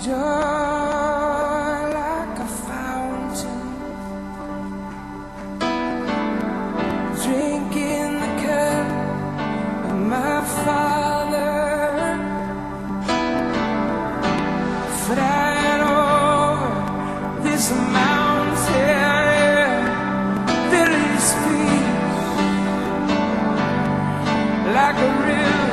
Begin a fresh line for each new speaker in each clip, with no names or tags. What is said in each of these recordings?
joy like a fountain, drinking the cup of my Father, flying over this mountain, lily speaks like a river.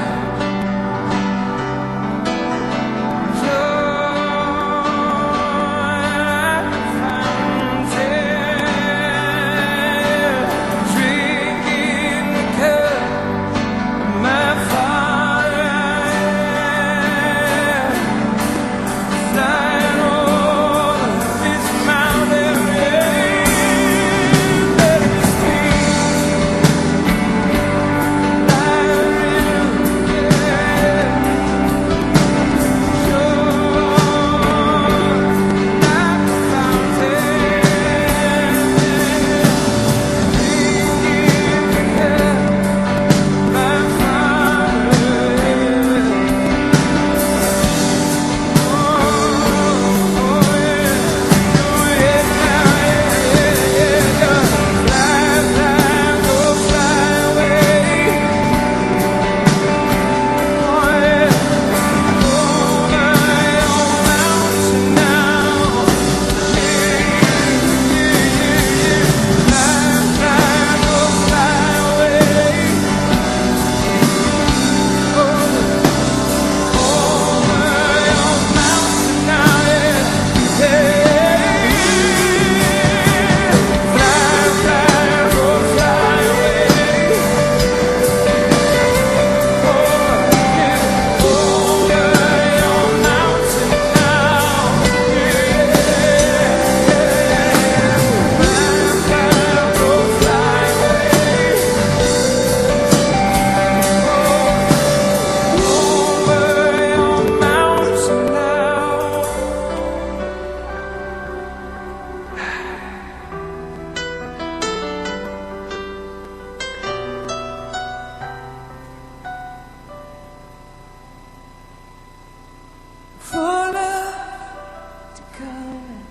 Full love to come and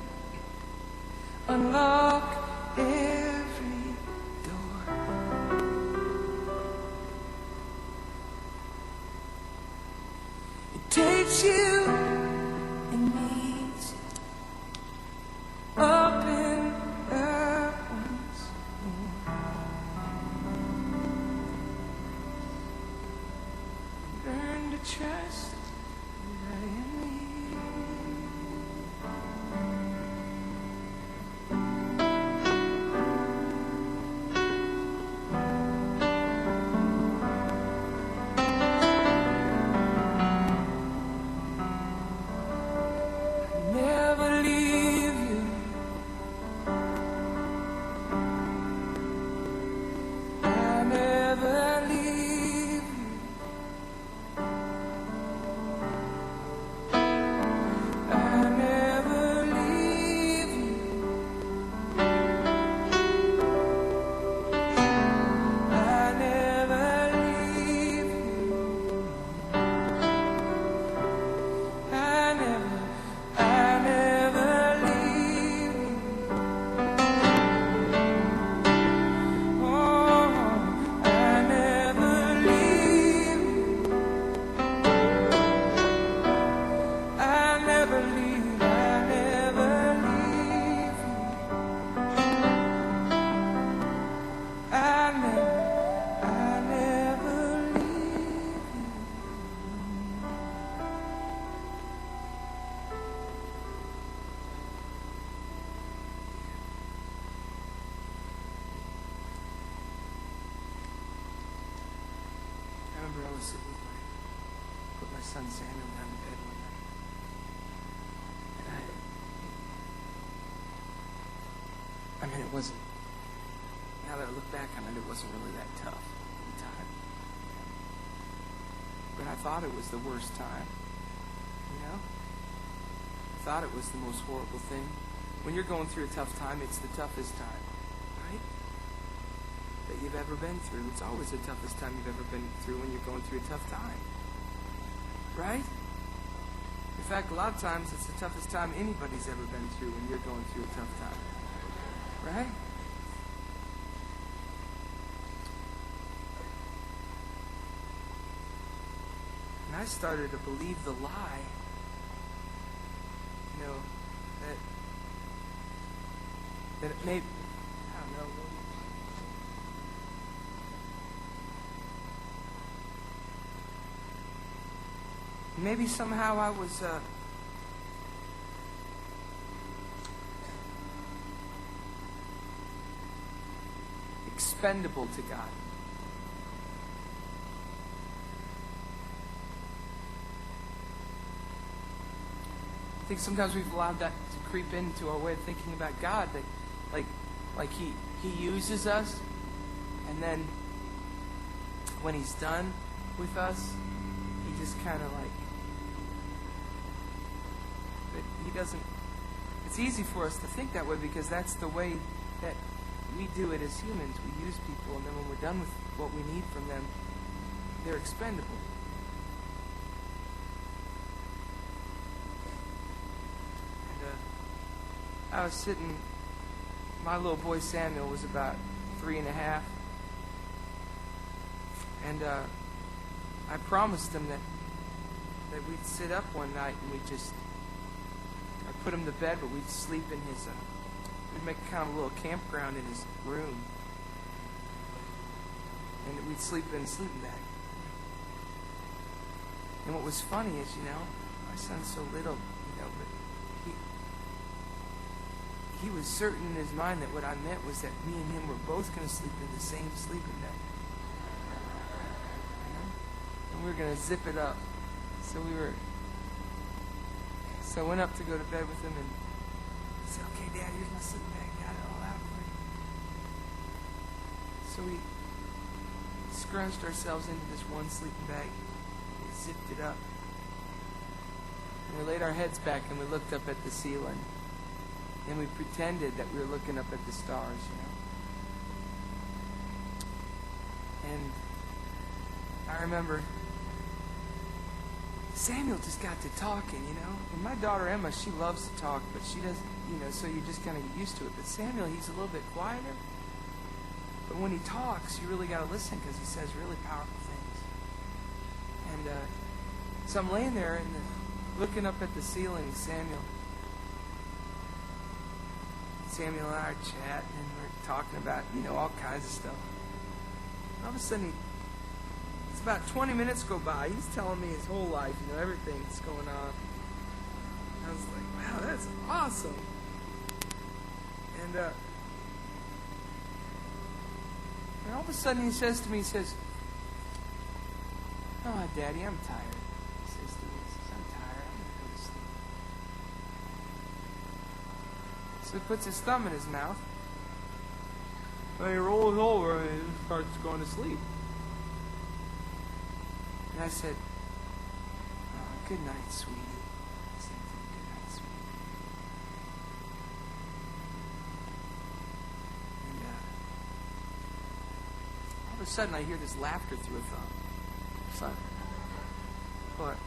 unlock every door. It takes you and needs you up and up once more. Learn to trust. I was sitting with put my son Samuel down in bed one night. And I mean, it wasn't, now that I look back on it, it wasn't really that tough at the time. But I thought it was the worst time, you know? I thought it was the most horrible thing. When you're going through a tough time, it's the toughest time, right? That you've ever been through. It's always the toughest time you've ever been through when you're going through a tough time. Right? If fact, a lot of times it's the toughest time anybody's ever been through when you're going through a tough time. Right? And I started to believe the lie, that it may, I don't know, maybe somehow I was expendable to God. I think sometimes we've allowed that to creep into our way of thinking about God, that like he uses us, and then when he's done with us, he just kind of but he doesn't. It's easy for us to think that way because that's the way that we do it as humans. We use people, and then when we're done with what we need from them, they're expendable. I was sitting, my little boy Samuel was about 3.5, and I promised him that we'd sit up one night and I'd put him to bed, but we'd sleep in we'd make kind of a little campground in his room, and we'd sleep in a sleeping bag. And what was funny is, my son's so little, but he was certain in his mind that what I meant was that me and him were both going to sleep in the same sleeping bag. And we were going to zip it up. So I went up to go to bed with him, and I said, "Okay, Dad, here's my sleeping bag. Got it all out for you." So we scrunched ourselves into this one sleeping bag. We zipped it up. And we laid our heads back and we looked up at the ceiling. And we pretended that we were looking up at the stars, And I remember Samuel just got to talking, And my daughter Emma, she loves to talk, but she doesn't, so you just kind of get used to it. But Samuel, he's a little bit quieter. But when he talks, you really got to listen because he says really powerful things. And so I'm laying there and looking up at the ceiling, Samuel and I are chatting, and we're talking about, all kinds of stuff. And all of a sudden, it's about 20 minutes go by. He's telling me his whole life, everything that's going on. And I was like, wow, that's awesome. And all of a sudden he says to me, "Oh, Daddy, I'm tired." He says to me, "I'm tired. I'm going to go to sleep." So he puts his thumb in his mouth. And he rolls over and he starts going to sleep. And I said, "Oh, good night, sweetie." I said, "Good night, sweetie." And all of a sudden I hear this laughter through a thumb. Son, what?